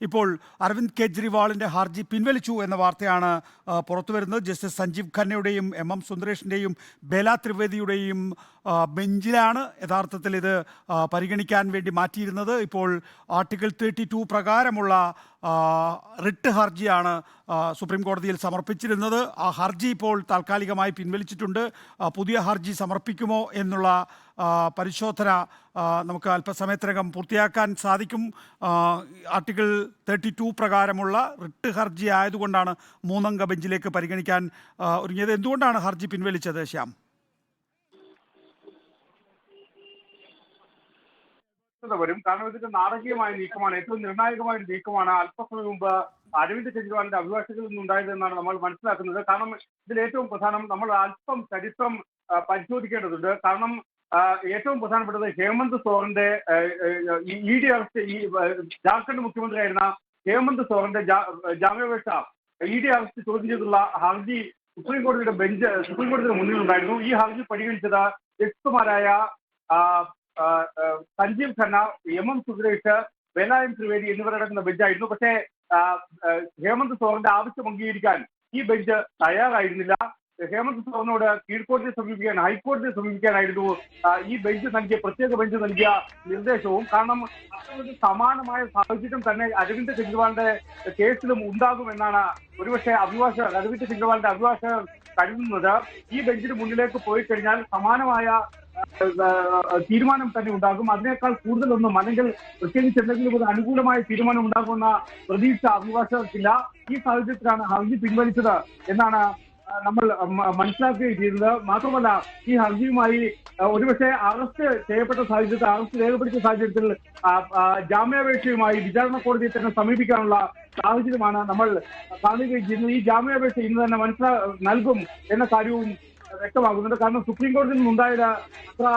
ഇപ്പോൾ അരവിന്ദ് കെജ്രിവാളിൻ്റെ ഹർജി പിൻവലിച്ചു എന്ന വാർത്തയാണ് പുറത്തു വരുന്നത്. ജസ്റ്റിസ് സഞ്ജീവ് ഖന്നയുടെയും എം സുന്ദരേഷിൻ്റെയും ബേല ത്രിവേദിയുടെയും ബെഞ്ചിലാണ് യഥാർത്ഥത്തിൽ ഇത് പരിഗണിക്കാൻ വേണ്ടി മാറ്റിയിരുന്നത്. ഇപ്പോൾ ആർട്ടിക്കിൾ 32 പ്രകാരമുള്ള റിട്ട് ഹർജിയാണ് സുപ്രീം കോടതിയിൽ സമർപ്പിച്ചിരുന്നത്. ആ ഹർജി ഇപ്പോൾ താൽക്കാലികമായി പിൻവലിച്ചിട്ടുണ്ട്. പുതിയ ഹർജി സമർപ്പിക്കുമോ എന്നുള്ള പരിശോധന നമുക്ക് അല്പസമയത്തിനകം പൂർത്തിയാക്കാൻ സാധിക്കും. ആർട്ടിക്കിൾ 32 പ്രകാരമുള്ള റിട്ട് ഹർജി ആയതുകൊണ്ടാണ് മൂന്നംഗ ബെഞ്ചിലേക്ക് പരിഗണിക്കാൻ ഒരുങ്ങിയത്. എന്തുകൊണ്ടാണ് ഹർജി പിൻവലിച്ചത്, ശ്യാം? വരും. കാരണം ഇതിന്റെ നാടകീയമായ നീക്കമാണ്, ഏറ്റവും നിർണായകമായ ഒരു നീക്കമാണ് അല്പസമയം മുമ്പ് അരവിന്ദ് കെജ്രിവാളിന്റെ അഭിഭാഷകരിൽ നിന്നുണ്ടായതെന്നാണ് നമ്മൾ മനസ്സിലാക്കുന്നത്. കാരണം ഇതിൽ ഏറ്റവും പ്രധാനം നമ്മൾ അല്പം ചരിത്രം പരിശോധിക്കേണ്ടതുണ്ട്. കാരണം ഏറ്റവും പ്രധാനപ്പെട്ടത് ഹേമന്ത് സോറന്റെ ഇ ഡി അറസ്റ്റ്, ഈ ജാർഖണ്ഡ് മുഖ്യമന്ത്രിയായിരുന്ന ഹേമന്ത് സോറന്റെ ജാമ്യാപേക്ഷ ഇ ഡി അറസ്റ്റ് ചോദ്യം ചെയ്തുള്ള ഹർജി സുപ്രീം കോടതിയുടെ മുന്നിലുണ്ടായിരുന്നു. ഈ ഹർജി പരിഗണിച്ചത് ജസ്റ്റിസുമാരായ സഞ്ജീവ് ഖന്ന, എം സുന്ദരേഷ്, ബേല ത്രിവേദി എന്നിവരടങ്ങുന്ന ബെഞ്ചായിരുന്നു. പക്ഷേ ഹേമന്ത് സോറന്റെ ആവശ്യം അംഗീകരിക്കാൻ ഈ ബെഞ്ച് തയ്യാറായിരുന്നില്ല. ഹേമന്ത് സോറനോട് കീഴ്ക്കോടതിയെ സമീപിക്കാൻ, ഹൈക്കോടതിയെ സമീപിക്കാനായിരുന്നു ഈ പ്രത്യേക ബെഞ്ച് നൽകിയ നിർദ്ദേശവും. കാരണം അത്തരമൊരു സമാനമായ സാഹചര്യം തന്നെ അരവിന്ദ് കെജ്രിവാളിന്റെ കേസിലും ഉണ്ടാകുമെന്നാണ് ഒരുപക്ഷെ അരവിന്ദ് കെജ്രിവാളിന്റെ അഭിഭാഷകർ കരുതുന്നത്. ഈ ബെഞ്ചിന് മുന്നിലേക്ക് പോയി കഴിഞ്ഞാൽ സമാനമായ തീരുമാനം തന്നെ ഉണ്ടാകും. അതിനേക്കാൾ കൂടുതലൊന്നും, അല്ലെങ്കിൽ പ്രത്യേകിച്ച് എന്തെങ്കിലും ഒരു അനുകൂലമായ തീരുമാനം ഉണ്ടാകുമെന്ന പ്രതീക്ഷ അഭിഭാഷകർക്കില്ല. ഈ സാഹചര്യത്തിലാണ് ഹർജി പിൻവലിച്ചത് എന്നാണ് നമ്മൾ മനസ്സിലാക്കുകയും ചെയ്തത്. മാത്രമല്ല, ഈ ഹർജിയുമായി ഒരുപക്ഷെ അറസ്റ്റ് ചെയ്യപ്പെട്ട സാഹചര്യത്തിൽ, അറസ്റ്റ് രേഖപ്പെടുത്തിയ സാഹചര്യത്തിൽ ജാമ്യാപേക്ഷയുമായി വിചാരണ കോടതിയെ തന്നെ സമീപിക്കാനുള്ള സാഹചര്യമാണ് നമ്മൾ കാണുകയും ചെയ്യുന്നത്. ഈ ജാമ്യാപേക്ഷ ഇന്ന് തന്നെ നൽകും എന്ന കാര്യവും വ്യക്തമാകുന്നുണ്ട്. കാരണം സുപ്രീം കോടതിയിൽ നിന്നുണ്ടായത് അത്ര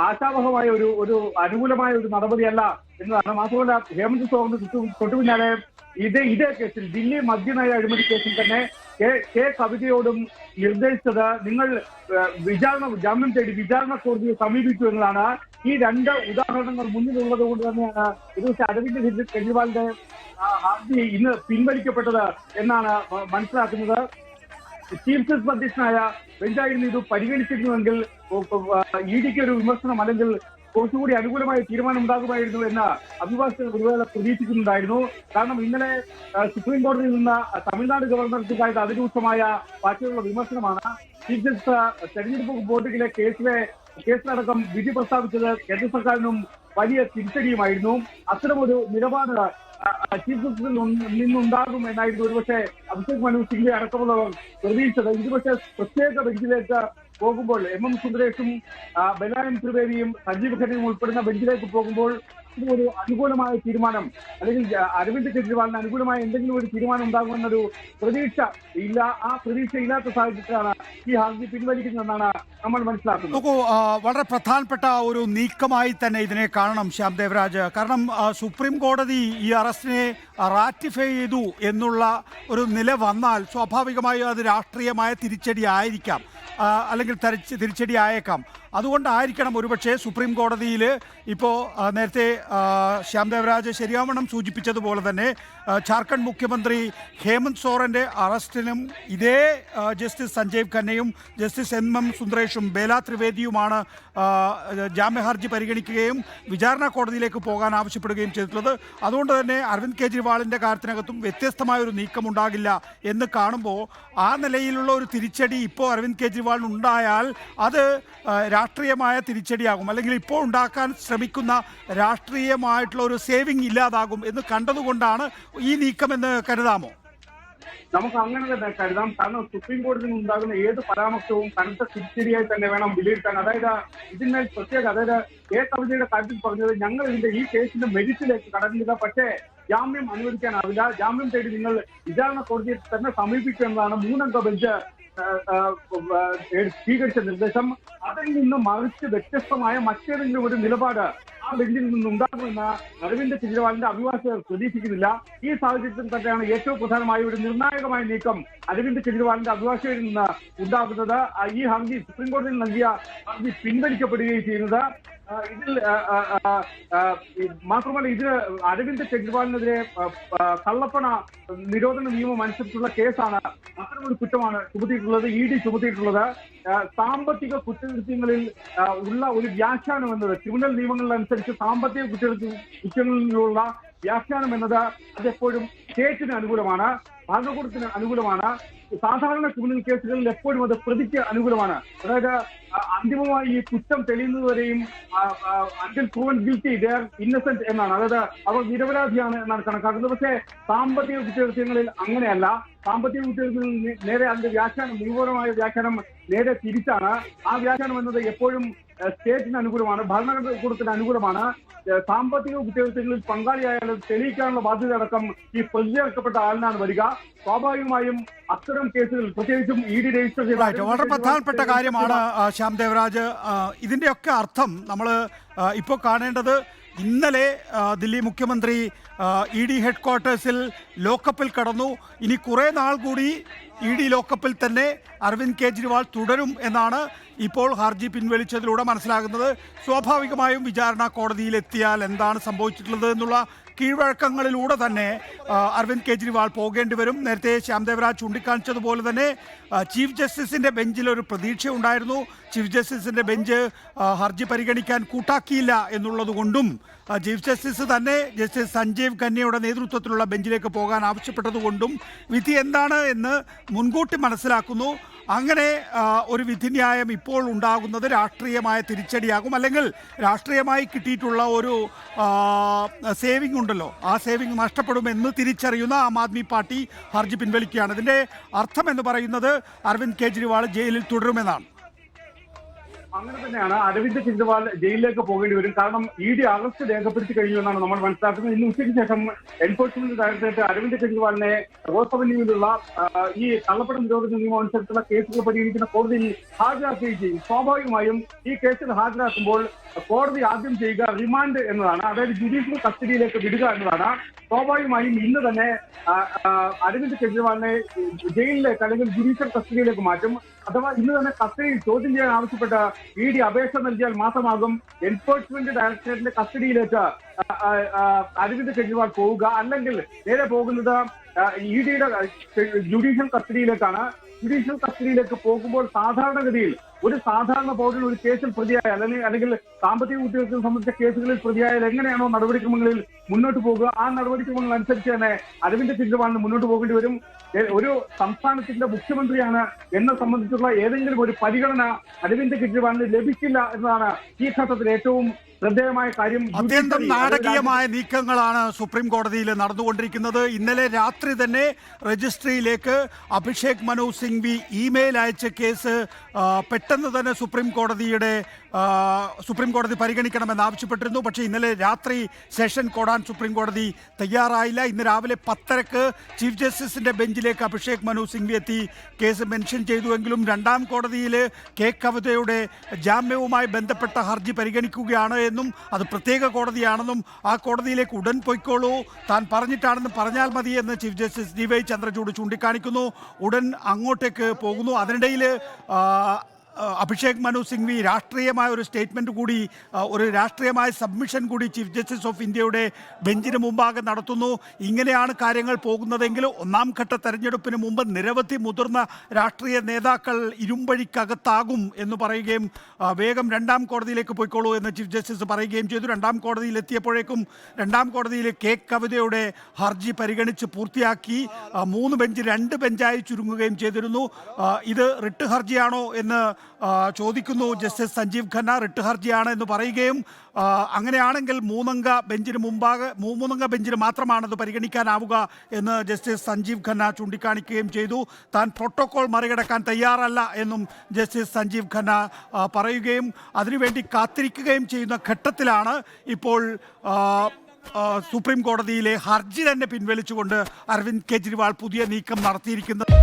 ആശാവഹമായ ഒരു അനുകൂലമായ ഒരു നടപടിയല്ല എന്നതാണ്. മാത്രമല്ല, ഹേമന്ത് സോറന് തൊട്ടുപിന്നാലെ ഇതേ കേസിൽ, ദില്ലി മദ്യനയ അഴിമതി കേസിൽ തന്നെ കെ കവിതയോടും നിർദ്ദേശിച്ചത് നിങ്ങൾ ജാമ്യം തേടി വിചാരണ കോടതിയെ സമീപിച്ചു എന്നതാണ്. ഈ രണ്ട് ഉദാഹരണങ്ങൾ മുന്നിലുള്ളത് കൊണ്ട് തന്നെയാണ് ഇത് അരവിന്ദ് കെജ്രിവാളിന്റെ ഹർജി ഇന്ന് പിൻവലിക്കപ്പെട്ടത് എന്നാണ് മനസ്സിലാക്കുന്നത്. ചീഫ് ജസ്റ്റിസ് അധ്യക്ഷനായ ബെഞ്ചായിരുന്നു ഇത് പരിഗണിച്ചിരുന്നുവെങ്കിൽ ഇ ഡിക്ക് ഒരു വിമർശനം, അല്ലെങ്കിൽ കുറച്ചുകൂടി അനുകൂലമായ തീരുമാനം ഉണ്ടാകുമായിരുന്നു എന്ന് അഭിഭാഷകർ ഒരുവേള പ്രതീക്ഷിക്കുന്നുണ്ടായിരുന്നു. കാരണം ഇന്നലെ സുപ്രീം കോടതിയിൽ നിന്ന് തമിഴ്നാട് ഗവർണർക്കുണ്ടായത് അതിരൂക്ഷമായ പാർട്ടികളുടെ വിമർശനമാണ്. ചീഫ് ജസ്റ്റിസ് തെരഞ്ഞെടുപ്പ് ബോർഡിലെ കേസിലടക്കം വിധി പ്രസ്താവിച്ചത് കേന്ദ്ര സർക്കാരിനും വലിയ തിരിച്ചടിയുമായിരുന്നു. അത്തരമൊരു നിലപാട് ചീഫ് ജസ്റ്റിസിൽ നിന്നുണ്ടാകും എന്നായിരുന്നു ഒരുപക്ഷെ അഭിഷേക് മനു സിംഗ്വി അടക്കമുള്ളവർ പ്രതീക്ഷിച്ചത്. ഇത് പക്ഷേ പ്രത്യേക ബെഞ്ചിലേക്ക് പോകുമ്പോൾ, എം സുന്ദരേഷും ബേല ത്രിവേദിയും സഞ്ജീവ് ഖന്നയും ഉൾപ്പെടുന്ന ബെഞ്ചിലേക്ക് പോകുമ്പോൾ ഒരു അനുകൂലമായ തീരുമാനം, അല്ലെങ്കിൽ അരവിന്ദ് കെജ്രിവാളിന് അനുകൂലമായ എന്തെങ്കിലും ഒരു തീരുമാനം ഉണ്ടാകുമെന്നൊരു പ്രതീക്ഷ ഇല്ല. ആ പ്രതീക്ഷ ഇല്ലാത്ത സാഹചര്യത്തിലാണ് ഈ ഹർജി പിൻവലിക്കുന്നതെന്നാണ് നമ്മൾ മനസ്സിലാക്കുന്നത്. നോക്കൂ, വളരെ പ്രധാനപ്പെട്ട ഒരു നീക്കമായി തന്നെ ഇതിനെ കാണണം ശ്യാം ദേവരാജ്. കാരണം സുപ്രീം കോടതി ഈ അറസ്റ്റിനെ റാറ്റിഫൈ ചെയ്തു എന്നുള്ള ഒരു നില വന്നാൽ സ്വാഭാവികമായും അത് രാഷ്ട്രീയമായ തിരിച്ചടി ആയിരിക്കാം, അല്ലെങ്കിൽ തിരിച്ചടി ആയേക്കാം. അതുകൊണ്ടായിരിക്കണം ഒരുപക്ഷെ സുപ്രീം കോടതിയിൽ ഇപ്പോൾ നേരത്തെ ശ്യാം ദേവരാജ് ശരിയാവണ്ണം സൂചിപ്പിച്ചതുപോലെ തന്നെ ജാർഖണ്ഡ് മുഖ്യമന്ത്രി ഹേമന്ത് സോറൻ്റെ അറസ്റ്റിനും ഇതേ ജസ്റ്റിസ് സഞ്ജീവ് ഖന്നയും ജസ്റ്റിസ് എം സുന്ദരേഷും ബേല ത്രിവേദിയുമാണ് ജാമ്യ ഹർജി പരിഗണിക്കുകയും വിചാരണ കോടതിയിലേക്ക് പോകാൻ ആവശ്യപ്പെടുകയും ചെയ്തിട്ടുള്ളത്. അതുകൊണ്ട് തന്നെ അരവിന്ദ് കെജ്രിവാളിൻ്റെ കാര്യത്തിനകത്തും വ്യത്യസ്തമായൊരു നീക്കമുണ്ടാകില്ല എന്ന് കാണുമ്പോൾ ആ നിലയിലുള്ള ഒരു തിരിച്ചടി ഇപ്പോൾ അരവിന്ദ് കെജ്രിവാളിന് ഉണ്ടായാൽ അത് രാഷ്ട്രീയമായ തിരിച്ചടിയാകും, അല്ലെങ്കിൽ ഇപ്പോൾ ഉണ്ടാക്കാൻ ശ്രമിക്കുന്ന രാഷ്ട്രീയമായിട്ടുള്ള ഒരു സേവിങ് ഇല്ലാതാകും എന്ന് കണ്ടതുകൊണ്ടാണ് ഈ നീക്കമെന്ന് കരുതാമോ? നമുക്ക് അങ്ങനെ തന്നെ കരുതാം. കാരണം സുപ്രീം കോടതിയിൽ ഉണ്ടാകുന്ന ഏത് പരാമർശവും കനത്ത തിരിച്ചടിയായി തന്നെ വേണം വിലയിരുത്താൻ. അതായത് ഇതിന്മേൽ അതായത് കെ കവിതയുടെ കാര്യത്തിൽ പറഞ്ഞത്, ഞങ്ങൾ ഈ കേസിന്റെ മെരിറ്റിലേക്ക് കടന്നില്ല, പക്ഷേ ജാമ്യം അനുവദിക്കാനാവില്ല, ജാമ്യം തേടി നിങ്ങൾ വിചാരണ കോടതിയെ തന്നെ സമീപിക്കുമെന്നാണ് മൂന്നംഗ ബെഞ്ച് സ്വീകരിച്ച നിർദ്ദേശം. അതിൽ നിന്ന് മറിച്ച് വ്യത്യസ്തമായ മറ്റേതെങ്കിലും ഒരു നിലപാട് ആ ആ ബെഞ്ചിൽ നിന്നുണ്ടാകുമെന്ന് അരവിന്ദ് കെജ്രിവാളിന്റെ അഭിഭാഷകർ പ്രതീക്ഷിക്കുന്നില്ല. ഈ സാഹചര്യത്തിൽ തന്നെയാണ് ഏറ്റവും പ്രധാനമായ ഒരു നിർണായകമായ നീക്കം അരവിന്ദ് കെജ്രിവാളിന്റെ അഭിഭാഷകരിൽ നിന്ന് ഉണ്ടാകുന്നത്. ഈ ഹർജി സുപ്രീംകോടതിയിൽ നൽകിയ ഹർജി പിൻവലിക്കപ്പെടുകയും ചെയ്യുന്നത്. ഇതിൽ മാത്രമല്ല, ഇതിന് അരവിന്ദ് കെജ്രിവാളിനെതിരെ കള്ളപ്പണ നിരോധന നിയമം അനുസരിച്ചുള്ള കേസാണ്. അത്തരമൊരു കുറ്റമാണ് ചുമത്തിയിട്ടുള്ളത്, ED ചുമത്തിയിട്ടുള്ളത്. സാമ്പത്തിക കുറ്റകൃത്യങ്ങളിൽ ഉള്ള ഒരു വ്യാഖ്യാനം എന്നത് ക്രിമിനൽ നിയമങ്ങളിലനുസരിച്ച് സാമ്പത്തിക കുറ്റങ്ങളിലുള്ള വ്യാഖ്യാനം എന്നത് അതെപ്പോഴും സ്റ്റേറ്റിന് അനുകൂലമാണ്, ഭരണകൂടത്തിന് അനുകൂലമാണ്. സാധാരണ ക്രിമിനൽ കേസുകളിൽ എപ്പോഴും അത് പ്രതിക്ക് അനുകൂലമാണ്. അതായത് അന്തിമമായി ഈ കുറ്റം തെളിയുന്നതുവരെയും until proven guilty they are innocent എന്നാണ്, അതായത് അവർ നിരപരാധിയാണ് എന്നാണ് കണക്കാക്കുന്നത്. പക്ഷേ സാമ്പത്തിക കുറ്റകൃത്യങ്ങളിൽ അങ്ങനെയല്ല. സാമ്പത്തിക കുറ്റകൃത്യങ്ങളിൽ നേരെ അതിന്റെ വ്യാഖ്യാനം, നിയമപരമായ വ്യാഖ്യാനം നേരെ തിരിച്ചാണ്. ആ വ്യാഖ്യാനം എന്നത് എപ്പോഴും സ്റ്റേറ്റിന് അനുകൂലമാണ്, ഭരണകൂടത്തിന് അനുകൂലമാണ്. സാമ്പത്തിക കുറ്റകൃത്യങ്ങളിൽ പങ്കാളിയായാലും തെളിയിക്കാനുള്ള ബാധ്യത അടക്കം ഈ പ്രതി ചേർക്കപ്പെട്ട ആളിനാണ് വരിക. സ്വാഭാവികമായും അത്തരം കേസുകൾ പ്രത്യേകിച്ചും ED രജിസ്റ്റർ ചെയ്ത വളരെ പ്രധാനപ്പെട്ട കാര്യമാണ് ശ്യാം ദേവരാജ്. ഇതിന്റെയൊക്കെ അർത്ഥം നമ്മൾ ഇപ്പോൾ കാണേണ്ടത്, ഇന്നലെ ദില്ലി മുഖ്യമന്ത്രി ED ഹെഡ്ക്വാർട്ടേഴ്സിൽ ലോക്കപ്പിൽ കടന്നു. ഇനി കുറേ നാൾ കൂടി ED ലോക്കപ്പിൽ തന്നെ അരവിന്ദ് കെജ്രിവാൾ തുടരും എന്നാണ് ഇപ്പോൾ ഹർജി പിൻവലിച്ചതിലൂടെ മനസ്സിലാകുന്നത്. സ്വാഭാവികമായും വിചാരണ കോടതിയിലെത്തിയാൽ എന്താണ് സംഭവിച്ചിട്ടുള്ളത് എന്നുള്ള കീഴ്വഴക്കങ്ങളിലൂടെ തന്നെ അരവിന്ദ് കെജ്രിവാൾ പോകേണ്ടി വരും. നേരത്തെ ശ്യാം ദേവരാജ് ചൂണ്ടിക്കാണിച്ചതുപോലെ തന്നെ ചീഫ് ജസ്റ്റിസിന്റെ ബെഞ്ചിൽ ഒരു പ്രതീക്ഷ ഉണ്ടായിരുന്നു. ചീഫ് ജസ്റ്റിസിന്റെ ബെഞ്ച് ഹർജി പരിഗണിക്കാൻ കൂട്ടാക്കിയില്ല എന്നുള്ളതുകൊണ്ടും ചീഫ് ജസ്റ്റിസ് തന്നെ ജസ്റ്റിസ് സഞ്ജീവ് ഖന്നയുടെ നേതൃത്വത്തിലുള്ള ബെഞ്ചിലേക്ക് പോകാൻ ആവശ്യപ്പെട്ടതുകൊണ്ടും വിധി എന്താണ് എന്ന് മുൻകൂട്ടി മനസ്സിലാക്കുന്നു. അങ്ങനെ ഒരു വിധിന്യായം ഇപ്പോൾ ഉണ്ടാകുന്നത് രാഷ്ട്രീയമായ തിരിച്ചടിയാകും, അല്ലെങ്കിൽ രാഷ്ട്രീയമായി കിട്ടിയിട്ടുള്ള ഒരു സേവിംഗ് ഉണ്ടല്ലോ, ആ സേവിംഗ് നഷ്ടപ്പെടുമെന്ന് തിരിച്ചറിയുന്ന ആം ആദ്മി പാർട്ടി ഹർജി പിൻവലിക്കുകയാണ്. ഇതിൻ്റെ അർത്ഥം എന്ന് പറയുന്നത് അരവിന്ദ് കെജ്രിവാൾ ജയിലിൽ തുടരുമെന്നാണ്. അങ്ങനെ തന്നെയാണ്. അരവിന്ദ് കെജ്രിവാൾ ജയിലിലേക്ക് പോകേണ്ടി വരും. കാരണം ED അറസ്റ്റ് രേഖപ്പെടുത്തി കഴിഞ്ഞു എന്നാണ് നമ്മൾ മനസ്സിലാക്കുന്നത്. ഇന്ന് ഉച്ചയ്ക്ക് ശേഷം എൻഫോഴ്സ്മെന്റ് ഡയറക്ടറേറ്റ് അരവിന്ദ് കെജ്രിവാളിനെ റോസ് അവന്യൂവിലുള്ള ഈ കള്ളപ്പണ നിരോധന നിയമം അനുസരിച്ചുള്ള കേസുകൾ പരിഗണിക്കുന്ന കോടതിയിൽ ഹാജരാക്കുകയും ചെയ്യും. സ്വാഭാവികമായും ഈ കേസിൽ ഹാജരാക്കുമ്പോൾ കോടതി ആദ്യം ചെയ്യുക റിമാൻഡ് എന്നതാണ്, അതായത് ജുഡീഷ്യൽ കസ്റ്റഡിയിലേക്ക് വിടുക എന്നതാണ്. സ്വാഭാവികമായും ഇന്ന് തന്നെ അരവിന്ദ് കെജ്രിവാളിനെ ജയിലിലേക്ക് അല്ലെങ്കിൽ ജുഡീഷ്യൽ കസ്റ്റഡിയിലേക്ക് മാറ്റും. അഥവാ ഇന്ന് തന്നെ കസ്റ്റഡിയിൽ ചോദ്യം ചെയ്യാൻ ആവശ്യപ്പെട്ട ED അപേക്ഷ നൽകിയാൽ മാത്രമാകും എൻഫോഴ്സ്മെന്റ് ഡയറക്ടറേറ്റിന്റെ കസ്റ്റഡിയിലേക്ക് അരവിന്ദ് കെജ്രിവാൾ പോവുക. അല്ലെങ്കിൽ നേരെ പോകുന്നത് EDയുടെ ജുഡീഷ്യൽ കസ്റ്റഡിയിലേക്കാണ്. ജുഡീഷ്യൽ കസ്റ്റഡിയിലേക്ക് പോകുമ്പോൾ സാധാരണഗതിയിൽ ഒരു സാധാരണ പൗരൻ ഒരു കേസിൽ പ്രതിയായാൽ അല്ലെങ്കിൽ സാമ്പത്തിക കുറ്റകൃത്യം സംബന്ധിച്ച കേസുകളിൽ പ്രതിയായാൽ എങ്ങനെയാണോ നടപടിക്രമങ്ങളിൽ മുന്നോട്ട് പോകുക, ആ നടപടിക്രമങ്ങൾ അനുസരിച്ച് തന്നെ അരവിന്ദ് കെജ്രിവാളിന് മുന്നോട്ട് പോകേണ്ടി വരും. ഒരു സംസ്ഥാനത്തിന്റെ മുഖ്യമന്ത്രിയാണ് എന്നെ സംബന്ധിച്ചുള്ള ഏതെങ്കിലും ഒരു പരിഗണന അരവിന്ദ് കെജ്രിവാളിന് ലഭിക്കില്ല എന്നതാണ് ഈ ഘട്ടത്തിൽ ഏറ്റവും ശ്രദ്ധേയമായ കാര്യം. അത്യന്തം നാടകീയമായ നീക്കങ്ങളാണ് സുപ്രീം കോടതിയിൽ നടന്നുകൊണ്ടിരിക്കുന്നത്. ഇന്നലെ രാത്രി തന്നെ രജിസ്ട്രിയിലേക്ക് അഭിഷേക് മനു സിംഗ്വി ഇമെയിൽ അയച്ച കേസ് പെട്ടെന്ന് തന്നെ സുപ്രീം കോടതി പരിഗണിക്കണമെന്ന് ആവശ്യപ്പെട്ടിരുന്നു. പക്ഷേ ഇന്നലെ രാത്രി സെഷൻ കോടാൻ സുപ്രീം കോടതി തയ്യാറായില്ല. ഇന്ന് രാവിലെ 10:30 ചീഫ് ജസ്റ്റിസിന്റെ ബെഞ്ചിലേക്ക് അഭിഷേക് മനു സിംഗ്വി എത്തി കേസ് മെൻഷൻ ചെയ്തുവെങ്കിലും രണ്ടാം കോടതിയിൽ കെ കവിതയുടെ ജാമ്യവുമായി ബന്ധപ്പെട്ട ഹർജി പരിഗണിക്കുകയാണ് എന്നും അത് പ്രത്യേക കോടതിയാണെന്നും ആ കോടതിയിലേക്ക് ഉടൻ പൊയ്ക്കോളൂ, താൻ പറഞ്ഞിട്ടാണെന്ന് പറഞ്ഞാൽ മതി എന്ന് ചീഫ് ജസ്റ്റിസ് DY ചന്ദ്രചൂഡ് ചൂണ്ടിക്കാണിക്കുന്നു. ഉടൻ അങ്ങോട്ടേക്ക് പോകുന്നു. അതിനിടയിൽ അഭിഷേക് മനു സിംഗ്വി രാഷ്ട്രീയമായ ഒരു സ്റ്റേറ്റ്മെൻറ്റ് കൂടി, ഒരു രാഷ്ട്രീയമായ സബ്മിഷൻ കൂടി ചീഫ് ജസ്റ്റിസ് ഓഫ് ഇന്ത്യയുടെ ബെഞ്ചിന് മുമ്പാകെ നടത്തുന്നു. ഇങ്ങനെയാണ് കാര്യങ്ങൾ പോകുന്നതെങ്കിൽ ഒന്നാം ഘട്ട തെരഞ്ഞെടുപ്പിന് മുമ്പ് നിരവധി മുതിർന്ന രാഷ്ട്രീയ നേതാക്കൾ ഇരുമ്പഴിക്കകത്താകും എന്ന് പറയുകയും വേഗം രണ്ടാം കോടതിയിലേക്ക് പോയിക്കോളൂ എന്ന് ചീഫ് ജസ്റ്റിസ് പറയുകയും ചെയ്തു. രണ്ടാം കോടതിയിൽ എത്തിയപ്പോഴേക്കും രണ്ടാം കോടതിയിൽ കെ കവിതയുടെ ഹർജി പരിഗണിച്ച് പൂർത്തിയാക്കി 3 ബെഞ്ച് 2 ബെഞ്ചായി ചുരുങ്ങുകയും ചെയ്തിരുന്നു. ഇത് റിട്ട് ഹർജിയാണോ എന്ന് ചോദിക്കുന്നു ജസ്റ്റിസ് സഞ്ജീവ് ഖന്ന. റിട്ട് ഹർജിയാണ് എന്ന് പറയുകയും അങ്ങനെയാണെങ്കിൽ 3-അംഗ ബെഞ്ചിന് മാത്രമാണത് പരിഗണിക്കാനാവുക എന്ന് ജസ്റ്റിസ് സഞ്ജീവ് ഖന്ന ചൂണ്ടിക്കാണിക്കുകയും ചെയ്തു. താൻ പ്രോട്ടോകോൾ മറികടക്കാൻ തയ്യാറല്ല എന്നും ജസ്റ്റിസ് സഞ്ജീവ് ഖന്ന പറയുകയും അതിനുവേണ്ടി കാത്തിരിക്കുകയും ചെയ്യുന്ന ഘട്ടത്തിലാണ് ഇപ്പോൾ സുപ്രീം കോടതിയിലെ ഹർജി തന്നെ പിൻവലിച്ചുകൊണ്ട് അരവിന്ദ് കെജ്രിവാൾ പുതിയ നീക്കം നടത്തിയിരിക്കുന്നത്.